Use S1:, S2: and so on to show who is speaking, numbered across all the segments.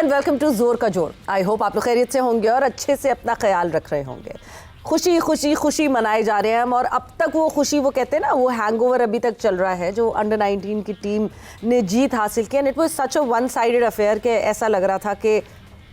S1: And welcome to जोर का जोर। आई होप आप लोग खैरियत से होंगे और अच्छे से अपना ख्याल रख रहे होंगे। खुशी खुशी खुशी मनाए जा रहे हैं हम, और अब तक वो खुशी, वो कहते हैं ना, वो हैंगओवर अभी तक चल रहा है जो अंडर 19 की टीम ने जीत हासिल की। And it was such a one sided affair कि ऐसा लग रहा था कि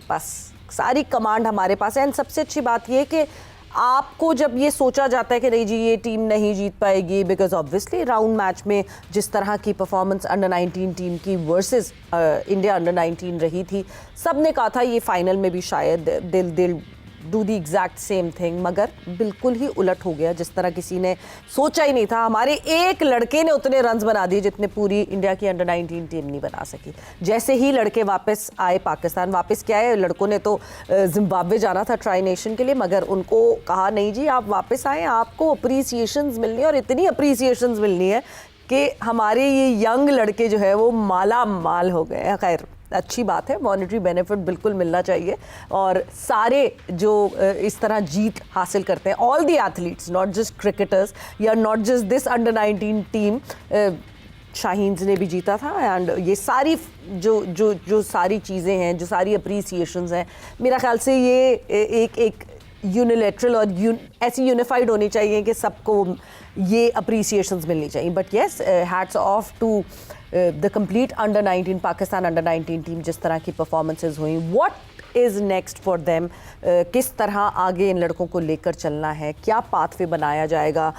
S1: बस सारी कमांड हमारे पास है। एंड सबसे अच्छी बात ये कि आपको जब ये सोचा जाता है कि नहीं जी ये टीम नहीं जीत पाएगी, बिकॉज ऑब्वियसली राउंड मैच में जिस तरह की परफॉर्मेंस अंडर 19 टीम की वर्सेस इंडिया अंडर 19 रही थी, सब ने कहा था ये फाइनल में भी शायद दिल do the exact same thing, मगर बिल्कुल ही उलट हो गया जिस तरह किसी ने सोचा ही नहीं था। हमारे एक लड़के ने उतने रन्स बना दिए जितने पूरी इंडिया की अंडर 19 टीम नहीं बना सकी। जैसे ही लड़के वापस आए पाकिस्तान, वापस क्या है, लड़कों ने तो जिम्बाब्वे जाना था ट्राई नेशन के लिए, मगर उनको कहा नहीं जी आप वापस आए, आपको अप्रीसिएशंस मिलनी है, और इतनी अप्रीसिएशंस मिलनी है कि हमारे ये यंग लड़के जो है वो माला माल हो गए हैं। खैर अच्छी बात है, मॉनेटरी बेनिफिट बिल्कुल मिलना चाहिए, और सारे जो इस तरह जीत हासिल करते हैं, all the athletes, not just cricketers या not just this under 19 team, Shaheens ने भी जीता था। एंड ये सारी जो सारी चीज़ें हैं, जो सारी अप्रीसिएशंस हैं, मेरा ख्याल से ये एक यूनिलेटरल और ऐसी यूनिफाइड होनी चाहिए कि सबको ये अप्रीसिएशंस मिलनी चाहिए। But yes, hats off to the complete under 19 Pakistan under 19 team, जिस तरह की परफॉर्मेंसेज हुई। What is next for them, किस तरह आगे इन लड़कों को लेकर चलना है, क्या पाथवे बनाया जाएगा।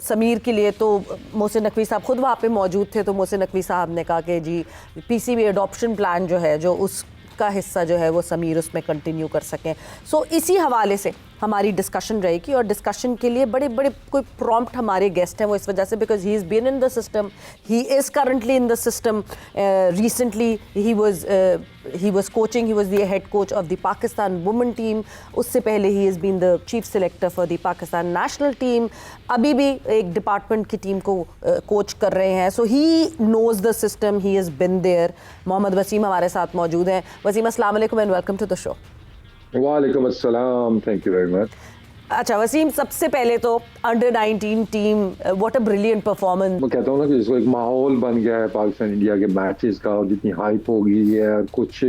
S1: समीर के लिए तो मोहसिन नकवी साहब खुद वहाँ पे मौजूद थे, तो मोहसिन नकवी साहब ने कहा कि जी पीसीबी एडॉप्शन प्लान जो है, जो उसका हिस्सा जो है वो समीर उसमें कंटिन्यू कर सकें। सो इसी हवाले से हमारी डिस्कशन रहेगी, और डिस्कशन के लिए बड़े बड़े कोई प्रॉम्प्ट हमारे गेस्ट हैं, वो इस वजह से because he is been in the system, he is currently in the system. Recently he was coaching, he was the head coach of the Pakistan women team. उससे पहले he is been the chief selector for the Pakistan national team. अभी भी एक department की team को coach कर रहे हैं। So he knows the system, he is been there. Mohammad Wasim हमारे साथ मौजूद हैं। वसीम, अस्सलाम वालेकुम and welcome to the show.
S2: वालेकुम अस्सलाम, थैंक यू वेरी मच।
S1: अच्छा वसीम, सबसे पहले तो under 19 team, what a brilliant performance.
S2: मैं कहता हूँ ना कि इसको एक माहौल बन गया है पाकिस्तान इंडिया के मैचेस का, और जितनी हाइप हो गई है, कुछ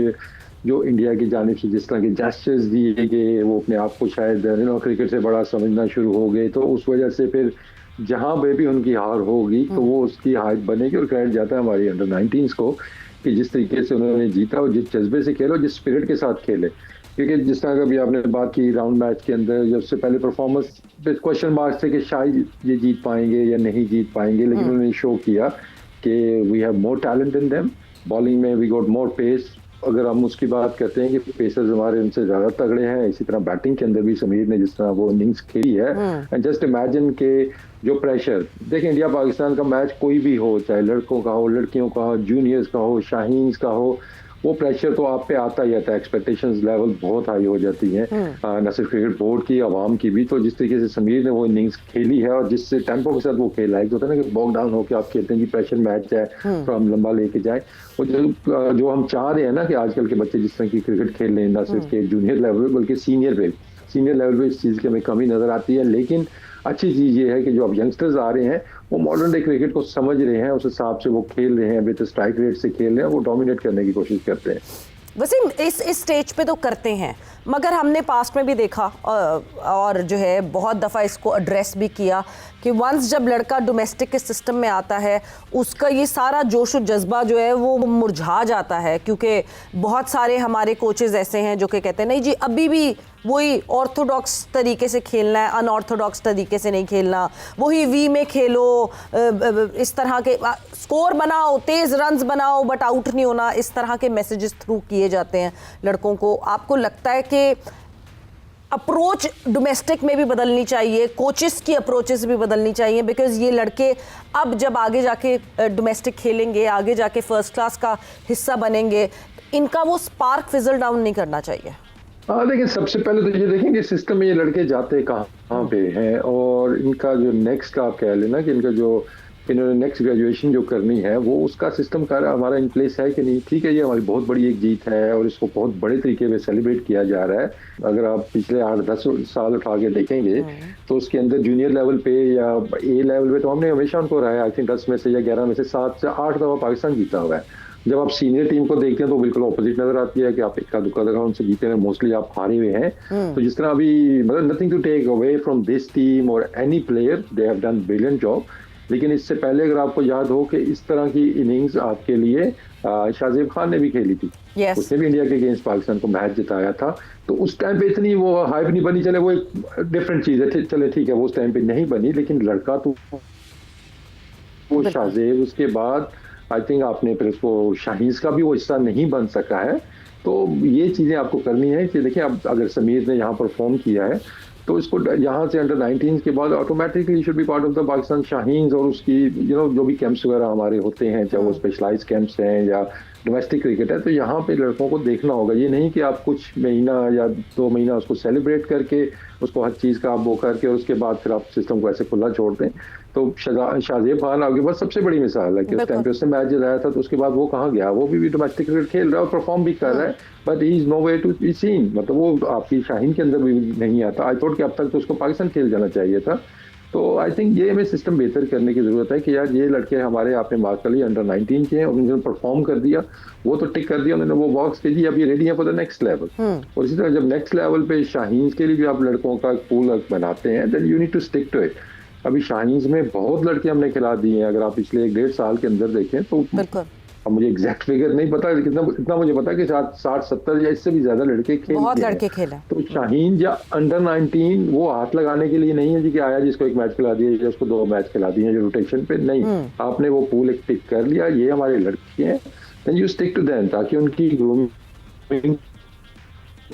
S2: जो इंडिया की जानिब से जिस तरह के जेस्चर्स दिए गए, वो अपने आप को शायद क्रिकेट से बड़ा समझना शुरू हो गए, तो उस वजह से फिर जहाँ पे भी उनकी हार होगी तो वो उसकी हाइप बनेगी। और क्रेडिट जाता है हमारी अंडर 19 को कि जिस तरीके से उन्होंने जीता, और जिस जज्बे से खेले और जिस स्पिरिट के साथ खेले। क्योंकि जिस तरह का भी आपने बात की राउंड मैच के अंदर, जब से पहले परफॉर्मेंस पे क्वेश्चन मार्क्स थे कि शायद ये जीत पाएंगे या नहीं जीत पाएंगे, लेकिन उन्होंने शो किया कि we have more talent in them. Bowling में वी गॉट मोर पेस। अगर हम उसकी बात करते हैं कि पेसर्स हमारे उनसे ज़्यादा तगड़े हैं, इसी तरह बैटिंग के अंदर भी समीर ने जिस तरह वो इनिंग्स खेली है, एंड जस्ट इमेजिन के जो प्रेशर, देखिए इंडिया पाकिस्तान का मैच कोई भी हो, चाहे लड़कों का हो, लड़कियों का हो, जूनियर्स का हो, शाहीन्स का हो, वो प्रेशर तो आप पे आता ही आता है। एक्सपेक्टेशंस लेवल बहुत हाई हो जाती हैं, न सिर्फ क्रिकेट बोर्ड की, आवाम की भी। तो जिस तरीके से समीर ने वो इनिंग्स खेली है, और जिससे टेम्पो के साथ वो खेला है, होता है ना कि बॉक डाउन होकर आप खेलते हैं कि प्रेशर मैच है तो हम लंबा लेके जाए। और जो हम चाह रहे हैं ना कि आजकल के बच्चे जिस तरह की क्रिकेट खेल रहे हैं, न सिर्फ के जूनियर लेवल पे बल्कि सीनियर लेवल पे इस चीज़ की हमें कमी नजर आती है। लेकिन अच्छी चीज़ ये है कि जो अब यंगस्टर्स आ रहे हैं वो मॉडर्न डे क्रिकेट को समझ रहे हैं, उस हिसाब से वो खेल रहे हैं, विद स्ट्राइक रेट से खेल रहे हैं, वो डोमिनेट करने की कोशिश करते हैं।
S1: वसीम, इस स्टेज पे तो करते हैं, मगर हमने पास्ट में भी देखा और जो है बहुत दफ़ा इसको एड्रेस भी किया कि वंस जब लड़का डोमेस्टिक के सिस्टम में आता है, उसका ये सारा जोश और जज्बा जो है वो मुरझा जाता है। क्योंकि बहुत सारे हमारे कोचेज़ ऐसे हैं जो कि कहते हैं नहीं जी अभी भी वही ऑर्थोडॉक्स तरीके से खेलना है, अनऑर्थोडॉक्स तरीके से नहीं खेलना, वही वी में खेलो, इस तरह के स्कोर बनाओ, तेज़ रन्स बनाओ, बट आउट नहीं होना, इस तरह के मैसेजेस थ्रू किए जाते हैं लड़कों को। आपको लगता है कि अप्रोच डोमेस्टिक में भी बदलनी चाहिए, कोचेस की अप्रोचेस भी बदलनी चाहिए, बिकॉज ये लड़के अब जब आगे जाके डोमेस्टिक खेलेंगे, आगे जाके फर्स्ट क्लास का हिस्सा बनेंगे, इनका वो स्पार्क फिजल डाउन नहीं करना चाहिए।
S2: हाँ, लेकिन सबसे पहले तो ये देखेंगे सिस्टम में ये लड़के जाते कहाँ पे हैं, और इनका जो नेक्स्ट आप कह लेना कि इनका जो इन्होंने नेक्स्ट ग्रेजुएशन जो करनी है वो उसका सिस्टम का हमारा इन प्लेस है कि नहीं। ठीक है, ये हमारी बहुत बड़ी एक जीत है और इसको बहुत बड़े तरीके में सेलिब्रेट किया जा रहा है। अगर आप पिछले 8-10 साल उठा के देखेंगे तो उसके अंदर जूनियर लेवल पे या ए लेवल पे तो हमने हमेशा उनको रहा है, आई थिंक 10 में से या 11 में से 7 से 8 दफा पाकिस्तान जीता हुआ है। जब आप सीनियर टीम को देखते हैं तो बिल्कुल ऑपोजिट नजर आती है कि आप इक्का दुक्का लगा उनसे जीते हैं, मोस्टली आप हारे हुए हैं। तो जिस तरह अभी मतलब nothing to take away from this team और any player, they have done brilliant job. लेकिन इससे पहले अगर आपको याद हो कि इस तरह की इनिंग्स आपके लिए शाहजेब खान ने भी खेली थी।
S1: yes.
S2: उसने भी इंडिया के अगेंस्ट पाकिस्तान को मैच जिताया था। तो उस टाइम पे इतनी वो हाइप नहीं बनी, चले वो एक डिफरेंट चीज है, चले ठीक है वो उस टाइम पे नहीं बनी, लेकिन लड़का तो वो शाहजेब, उसके बाद आई थिंक आपने फिर उसको शाहीन का भी वो हिस्सा नहीं बन सका है। तो ये चीजें आपको करनी है कि देखिए अब अगर समीर ने यहाँ परफॉर्म किया है तो इसको यहाँ से अंडर 19 के बाद automatically should be part of the Pakistan Shaheen, और उसकी जो भी कैंप्स वगैरह हमारे होते हैं, चाहे वो स्पेशलाइज कैंप्स हैं या डोमेस्टिक क्रिकेट है, तो यहाँ पे लड़कों को देखना होगा। ये नहीं कि आप कुछ महीना या 2 महीना उसको सेलिब्रेट करके उसको हर चीज़ का आप वो करके और उसके बाद फिर आप सिस्टम को ऐसे खुला छोड़ दें। तो शाहजेब खान आपके पास सबसे बड़ी मिसाल है कि उस टाइम पे उसने मैच जिताया था, तो उसके बाद वो कहाँ गया, वो भी डोमेस्टिक क्रिकेट खेल रहा है और परफॉर्म भी कर रहा है, but he is no way to be seen, मतलब वो आपकी शाहीन के अंदर भी नहीं आता। आई थॉट कि अब तक तो उसको पाकिस्तान खेल जाना चाहिए था। तो आई थिंक ये हमें सिस्टम बेहतर करने की जरूरत है कि यार ये लड़के हमारे आपने मार्क कर लिए अंडर 19 के हैं, उन्होंने परफॉर्म कर दिया, वो तो टिक कर दिया उन्होंने, वो बॉक्स के जी अब ये रेडी है फॉर द नेक्स्ट लेवल। और इसी तरह जब नेक्स्ट लेवल पे शाहीन के लिए भी आप लड़कों का पूल बनाते हैं, then you need to stick to it. अभी शाहीन में बहुत लड़के हमने खिला दिए हैं, अगर आप पिछले 1-1.5 साल के अंदर देखें तो अब मुझे एग्जैक्ट फिगर नहीं पता, लेकिन इतना मुझे पता है कि 60-70 या इससे भी ज्यादा लड़के खेले। तो शाहीन या अंडर 19 वो हाथ लगाने के लिए नहीं है जी कि आया जिसको एक मैच खिला दिया या उसको 2 मैच खिला दिए जो रोटेशन पे नहीं, आपने वो पूल एक टिक कर लिया, ये हमारे लड़के हैं, then you stick to them, ताकि उनकी ग्रूमिंग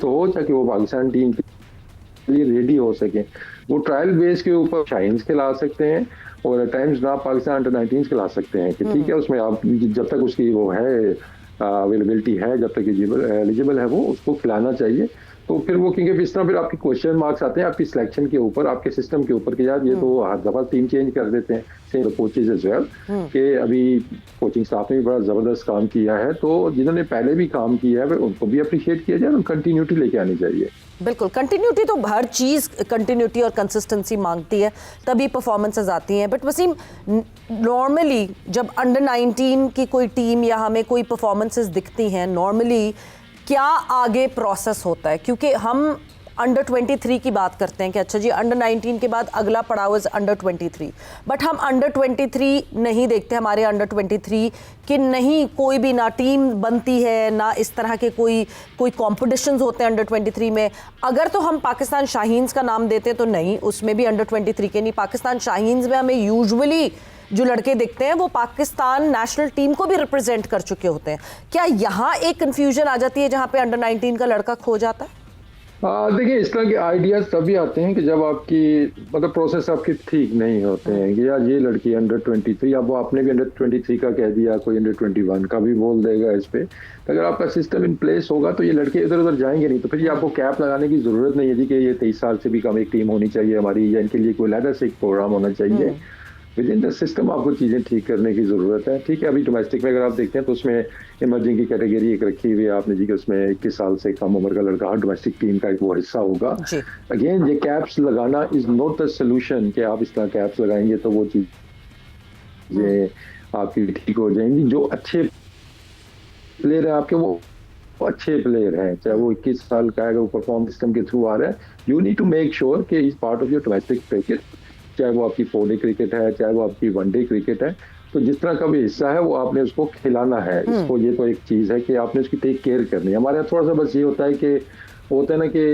S2: तो हो, ताकि वो पाकिस्तान टीम के लिए रेडी हो सके। वो ट्रायल बेस के ऊपर शाहीन खिला सकते हैं और टाइम्स ना पाकिस्तान अंडर 19 खिला सकते हैं कि ठीक है उसमें आप जब तक उसकी वो है अवेलेबिलिटी है, जब तक एलिजिबल है वो उसको खिलाना चाहिए। तो फिर वो क्योंकि इस तरह फिर आपके क्वेश्चन मार्क्स आते हैं आपकी सिलेक्शन के ऊपर, आपके सिस्टम के ऊपर कि यार ये तो हर दफा टीम चेंज कर देते हैं, सेम कोचेज एज वेल कि अभी कोचिंग स्टाफ ने भी बड़ा जबरदस्त काम किया है, तो जिन्होंने पहले भी काम किया है उनको भी अप्रिशिएट किया जाए और कंटिन्यूटी लेके आनी चाहिए।
S1: बिल्कुल, कंटिन्यूटी तो हर चीज़ कंटिन्यूटी और कंसिस्टेंसी मांगती है, तभी परफॉर्मेंसेज आती हैं। बट वसीम, नॉर्मली जब अंडर 19 की कोई टीम या हमें कोई परफॉर्मेंसेज दिखती हैं, नॉर्मली क्या आगे प्रोसेस होता है? क्योंकि हम अंडर 23 की बात करते हैं कि अच्छा जी अंडर 19 के बाद अगला पड़ाव इज अंडर 23, बट हम अंडर 23 नहीं देखते। हमारे अंडर 23 कि नहीं कोई भी ना टीम बनती है, ना इस तरह के कोई कॉम्पिटिशन्स होते हैं अंडर 23 में। अगर तो हम पाकिस्तान शाहीन्स का नाम देते हैं तो नहीं, उसमें भी अंडर 23 के नहीं। पाकिस्तान शाहीन्स में हमें यूजुअली जो लड़के दिखते हैं वो पाकिस्तान नेशनल टीम को भी रिप्रेजेंट कर चुके होते हैं। क्या यहाँ एक कंफ्यूजन आ जाती है जहाँ पे अंडर 19 का लड़का खो जाता है?
S2: देखिए इस तरह के आइडियाज तभी आते हैं कि जब आपकी मतलब प्रोसेस आपके ठीक नहीं होते हैं कि यार ये लड़की अंडर 23, अब वो आपने भी अंडर 23 का कह दिया, कोई अंडर 21 का भी बोल देगा इस पे। अगर आपका सिस्टम इन प्लेस होगा तो ये लड़के इधर उधर जाएंगे नहीं, तो फिर ये आपको कैप लगाने की जरूरत नहीं है जी कि ये 23 साल से भी कम एक टीम होनी चाहिए हमारी, या इनके लिए कोई अलग से एक प्रोग्राम होना चाहिए। विद इन द सिस्टम आपको चीज़ें ठीक करने की ज़रूरत है। ठीक है, अभी डोमेस्टिक में अगर आप देखते हैं तो उसमें इमर्जिंग की कैटेगरी एक रखी हुई है आपने जी कि उसमें 21 साल से कम उम्र का लड़का हर डोमेस्टिक टीम का एक वो हिस्सा होगा। अगेन ये कैप्स लगाना इज नॉट द सोल्यूशन कि आप इस तरह कैप्स लगाएंगे तो वो चीज़ें आपकी ठीक हो जाएंगी। जो अच्छे प्लेयर है आपके वो अच्छे प्लेयर हैं, चाहे वो 21 साल का है, अगर वो परफॉर्म सिस्टम के थ्रू आ रहा है, you need to make sure कि is part of your domestic package, चाहे वो आपकी 4 डे क्रिकेट है, चाहे वो आपकी 1 डे क्रिकेट है। तो जिस तरह का भी हिस्सा है वो आपने उसको खिलाना है। इसको ये तो एक चीज़ है कि आपने उसकी टेक केयर करनी है। हमारे यहाँ थोड़ा सा बस ये होता है कि होता है ना कि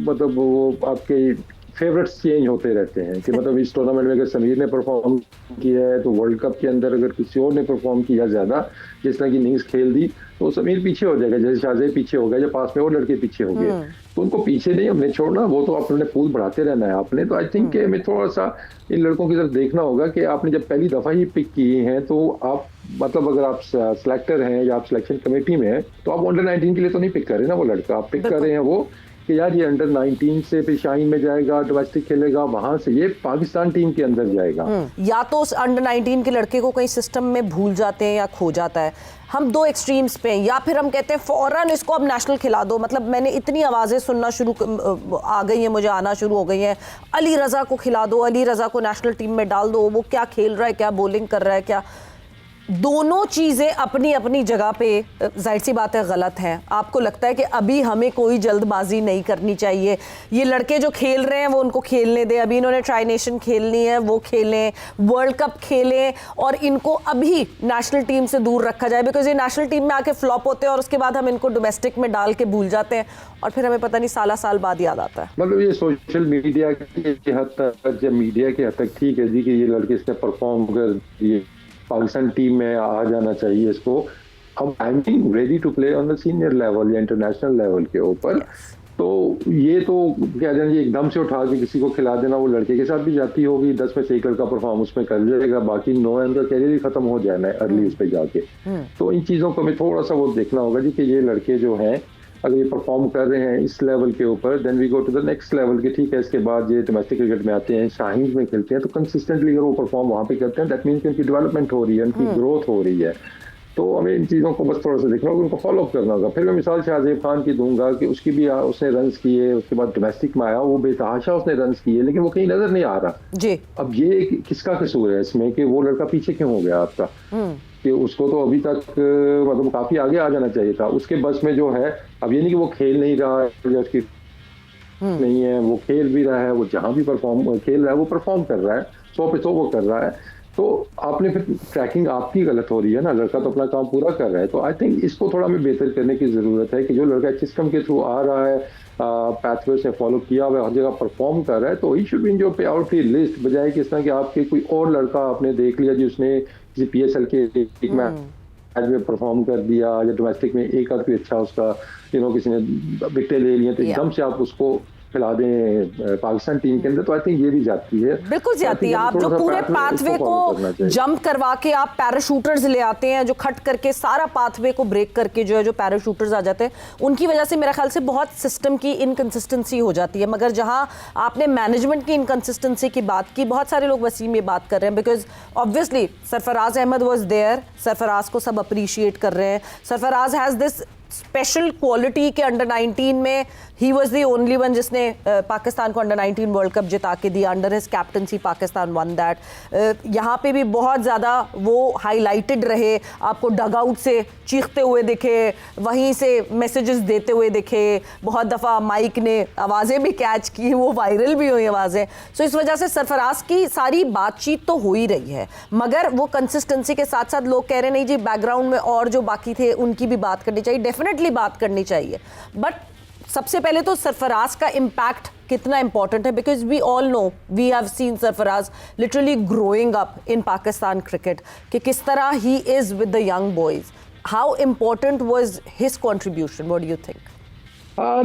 S2: मतलब वो आपके फेवरेट्स चेंज होते रहते हैं कि मतलब इस टूर्नामेंट में अगर समीर ने परफॉर्म किया है तो वर्ल्ड कप के अंदर अगर किसी और ने परफॉर्म किया ज़्यादा, जिस तरह की इनिंग्स खेल दी, तो समीर पीछे हो जाएगा, जैसे शाहजेब पीछे हो गया, या पास में और लड़के पीछे हो गए, तो उनको पीछे नहीं हमने छोड़ना, वो तो अपने पूल बढ़ाते रहना है आपने। तो आई थिंक कि हमें थोड़ा सा इन लड़कों की तरफ देखना होगा कि आपने जब पहली दफ़ा ही पिक किए हैं तो आप मतलब अगर आप सिलेक्टर हैं या आप सिलेक्शन कमेटी में हैं तो आप अंडर 19 के लिए तो नहीं पिक कर रहे ना वो लड़का, आप पिक कर रहे हैं वो कि यार ये अंडर 19 से फिर शाहीन में जाएगा, डोमेस्टिक खेलेगा, वहां से ये पाकिस्तान टीम के अंदर जाएगा।
S1: या तो उस अंडर 19 के लड़के को कहीं सिस्टम में भूल जाते हैं या खो जाता है। हम 2 एक्सट्रीम्स पे हैं, या फिर हम कहते हैं फौरन इसको अब नेशनल खिला दो। मतलब मैंने इतनी आवाज़ें सुनना आ गई हैं, मुझे आना शुरू हो गई हैं, अली रज़ा को खिला दो, अली रज़ा को नेशनल टीम में डाल दो, वो क्या खेल रहा है, क्या बॉलिंग कर रहा है, क्या दोनों चीज़ें अपनी अपनी जगह पे जाहिर सी बात है गलत हैं। आपको लगता है कि अभी हमें कोई जल्दबाजी नहीं करनी चाहिए, ये लड़के जो खेल रहे हैं वो उनको खेलने दें, अभी इन्होंने ट्राई नेशन खेलनी है वो खेलें, वर्ल्ड कप खेलें और इनको अभी नेशनल टीम से दूर रखा जाए, बिकॉज ये नेशनल टीम में आके फ्लॉप होते हैं और उसके बाद हम इनको डोमेस्टिक में डाल के भूल जाते हैं और फिर हमें पता नहीं साल बाद याद आता है।
S2: मतलब ये सोशल मीडिया की हद तक, जब मीडिया की हद तक ठीक है जी कि ये लड़के इसने परफॉर्म कर दिए, पाकिस्तान टीम में आ जाना चाहिए इसको। अब I am ready to play on the senior level या इंटरनेशनल लेवल के ऊपर। तो ये तो क्या जाए जी एकदम से उठा के किसी को खिला देना, वो लड़के के साथ भी जाती होगी, 10 में से 1 लड़का परफॉर्म उसमें कर जाएगा, बाकी 9 है उनका कैरियर ही खत्म हो जाना है अर्ली उस पर जाके। तो इन चीज़ों को हमें थोड़ा सा वो देखना होगा जी कि ये लड़के जो हैं अगर ये परफॉर्म कर रहे हैं इस लेवल के ऊपर, then we go to the next level के। ठीक है, इसके बाद ये डोमेस्टिक क्रिकेट में आते हैं, शाहीन में खेलते हैं, तो कंसिस्टेंटली अगर वो परफॉर्म वहाँ पे करते हैं दैट मीन्स कि उनकी डेवलपमेंट हो रही है, उनकी ग्रोथ हो रही है। तो हमें इन चीज़ों को बस थोड़ा सा देखना होगा, उनको फॉलो अप करना होगा। फिर मैं मिसाल शाहजेब खान की दूंगा कि उसकी भी उसने रन्स किए, उसके बाद डोमेस्टिक में आया, वो बेतहाशा उसने रन्स किए, लेकिन वो कहीं नजर नहीं आ रहा जी। अब ये किसका कसूर है इसमें कि वो लड़का पीछे क्यों हो गया आपका, कि उसको तो अभी तक मतलब काफी आगे आ जाना चाहिए था। उसके बस में जो है, अब ये नहीं कि वो खेल नहीं रहा है या उसकी नहीं है, वो खेल भी रहा है, वो जहां भी परफॉर्म खेल रहा है वो परफॉर्म कर रहा है, 100 पे 100 वो कर रहा है। तो आपने फिर ट्रैकिंग आपकी गलत हो रही है ना, लड़का तो अपना काम पूरा कर रहा है। तो आई थिंक इसको थोड़ा हमें बेहतर करने की जरूरत है कि जो लड़का सिस्टम के थ्रू आ रहा है, पैथवे से फॉलो किया हुआ हर जगह परफॉर्म कर रहा है, तो ही शुड बी इन जो पे आउट की लिस्ट, बजाय कि इस तरह कि आपके कोई और लड़का आपने देख लिया जी उसने किसी PSL के मैच में परफॉर्म कर दिया या डोमेस्टिक में एक आध कोई अच्छा उसका किसी ने विकेटें ले ली, तो एकदम से आप उसको खिला दें पाकिस्तान टीम के अंदर, तो आई थिंक ये भी जाती है,
S1: बिल्कुल जाती है। आप जो पूरे पाथवे को जंप करवा के आप पैराशूटर्स ले आते हैं, जो खट करके सारा पाथवे को ब्रेक करके जो पैराशूटर्स आ जाते हैं, उनकी वजह से मेरा ख्याल से बहुत सिस्टम की इनकंसिस्टेंसी हो जाती है। मगर जहां आपने मैनेजमेंट की इनकंसिस्टेंसी की बात की, बहुत सारे लोग वसीम ये बात कर रहे हैं, because obviously Sarfaraz Ahmed was there, Sarfaraz को सब अप्रिशिएट कर रहे हैं। Sarfaraz has this special quality के अंडर 19 में he was the only one जिसने पाकिस्तान को अंडर 19 वर्ल्ड कप जिता के दिया। Under his captaincy Pakistan one that. यहाँ पे भी बहुत ज़्यादा वो हाईलाइटेड रहे, आपको डग आउट से चीखते हुए दिखे, वहीं से मैसेजेस देते हुए दिखे, बहुत दफ़ा माइक ने आवाज़ें भी कैच की, वो वायरल भी हुई आवाज़ें। सो इस वजह से सरफराज की सारी बातचीत तो हो ही रही है, मगर वो कंसिस्टेंसी के साथ साथ लोग कह रहे नहीं जी बैकग्राउंड में और जो बाकी थे उनकी भी बात करनी चाहिए, डेफिनेटली बात करनी चाहिए। बट सबसे पहले तो सरफराज का इम्पैक्ट कितना इंपॉर्टेंट है, because we all know, we have seen Sarfaraz literally growing up in Pakistan cricket, कि किस तरह he is with the young boys. How important was his contribution, what do you think?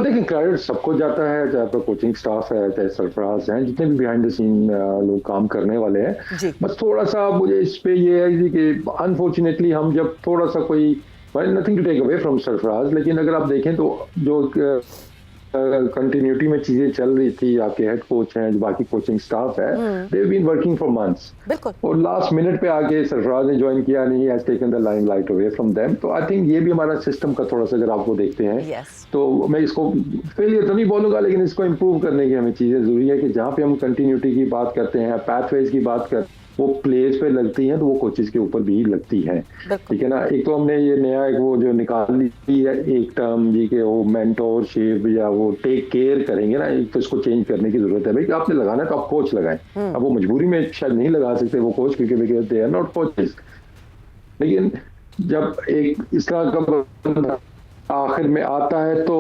S2: देखिए क्रेडिट सबको जाता है, चाहे आपका कोचिंग स्टाफ है, चाहे सरफराज हैं, जितने भी बिहाइंड द सीन लोग काम करने वाले हैं। बस थोड़ा सा मुझे इस पे ये है कि अनफॉर्चुनेटली हम जब थोड़ा सा कोई nothing to take away from Sarfaraz, लेकिन अगर आप देखें तो जो कंटिन्यूटी में चीजें चल रही थी, आपके हेड कोच हैं, जो बाकी कोचिंग स्टाफ है, they have been working for months, और लास्ट मिनट पे आके सरफराज ने ज्वाइन किया नहीं, has taken the limelight away from them. तो आई थिंक ये भी हमारा सिस्टम का थोड़ा सा अगर आपको देखते हैं तो मैं इसको फेलियर तो नहीं बोलूंगा, लेकिन इसको इम्प्रूव करने की हमें चीजें जरूरी है कि जहाँ पे हम कंटिन्यूटी की बात करते हैं, पैथवेज की बात करते हैं, वो प्लेयर्स पे लगती हैं तो वो कोचेस के ऊपर भी लगती है, ठीक है ना। एक तो हमने ये नया एक वो जो निकाल ली है एक टर्म जी के वो मेंटोरशिप या वो टेक केयर करेंगे ना, एक तो इसको चेंज करने की जरूरत है भाई कि आपने लगाना है तो आप कोच लगाएं। अब वो मजबूरी में शायद नहीं लगा सकते वो कोच, क्योंकि दे आर नॉट कोचेस, लेकिन जब एक इस तरह का आखिर में आता है तो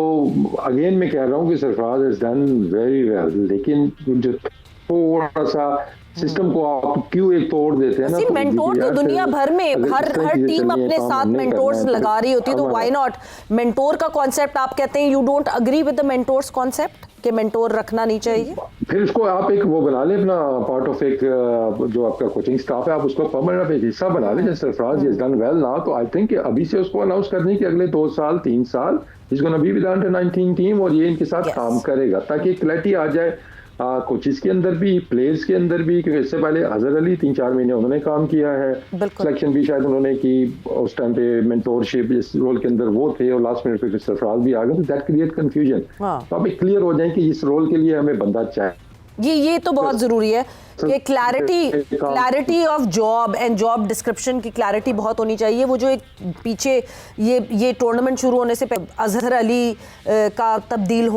S2: अगेन मैं कह रहा हूँ कि Sarfaraz has done very well, लेकिन जो थोड़ा सा सिस्टम को आप क्यों एक तोड़ देते हैं ना।
S1: मेंटोर तो दुनिया भर में हर टीम अपने साथ मेंटोर्स लगा रही होती है, तो व्हाई नॉट मेंटोर का कॉन्सेप्ट आप कहते हैं, you don't agree with the mentors concept कि मेंटोर रखना नहीं चाहिए?
S2: फिर उसको आप एक वो बना ले अपना पार्ट ऑफ एक जो आपका कोचिंग स्टाफ है, आप उसको परमानेंट एक हिस्सा बना ले। जैसे Sarfaraz is done well now, तो आई थिंक अभी से उसको अनाउंस करने की अगले 2 साल 3 साल is gonna be with under 19 team, और ये इनके साथ काम करेगा ताकि क्लैरिटी आ जाए कोचेस के अंदर भी, प्लेयर्स के अंदर भी, क्योंकि इससे पहले अजहर अली 3-4 महीने उन्होंने काम किया है, सिलेक्शन भी शायद उन्होंने की, उस टाइम पे मेंटोरशिप इस रोल के अंदर वो थे, और लास्ट मिनट पे सरफराज भी आ गए, तो दैट क्रिएट कंफ्यूजन। तो आप क्लियर हो जाए कि इस रोल के लिए हमें बंदा चाहिए
S1: ये तो बहुत ज़रूरी है कि clarity of job and job description की क्लैरिटी बहुत होनी चाहिए। वो जो एक पीछे ये टूर्नामेंट शुरू होने से पहले अजहर अली का तब्दील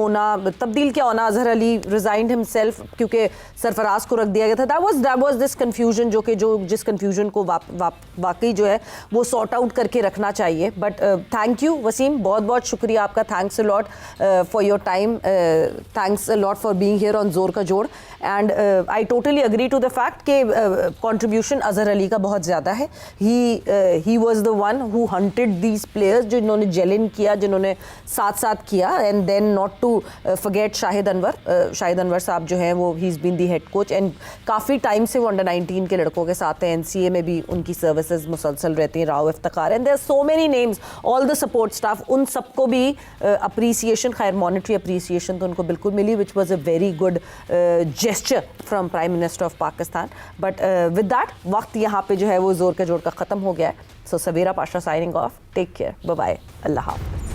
S1: क्या होना, अजहर अली रिजाइंड हिमसेल्फ क्योंकि सरफराज को रख दिया गया था। दैट वाज दिस कन्फ्यूजन जिस कन्फ्यूजन को वाकई जो है वो सॉर्ट आउट करके रखना चाहिए। बट थैंक यू वसीम, बहुत बहुत शुक्रिया आपका, thanks a lot for your time, thanks a lot for being here on जोर का जोड़। And I totally agree to the fact कि कंट्रीब्यूशन अजहर अली का बहुत ज़्यादा है। He was the one who hunted these players, जिन्होंने जेलिन किया, जिन्होंने साथ साथ किया। And then not to forget Shahid Anwar साहब जो हैं वो he is been the head coach and काफ़ी टाइम से वो अंडर 19 के लड़कों के साथ हैं। NCA में भी उनकी सर्विसेज मुसलसल रहती हैं, Rao Iftikhar, and there so many names, all the support staff, उन सबको भी अप्रिसिएशन, खैर मॉनेटरी अप्रिसिएशन तो उनको बिल्कुल मिली, which was a very good gesture from prime minister of Pakistan. But with that वक्त यहाँ पे जो है वो जोर का जोड़ का ख़त्म हो गया है। So Savera Pasha signing off, take care, bye bye, अल्लाह हाफ़िज़।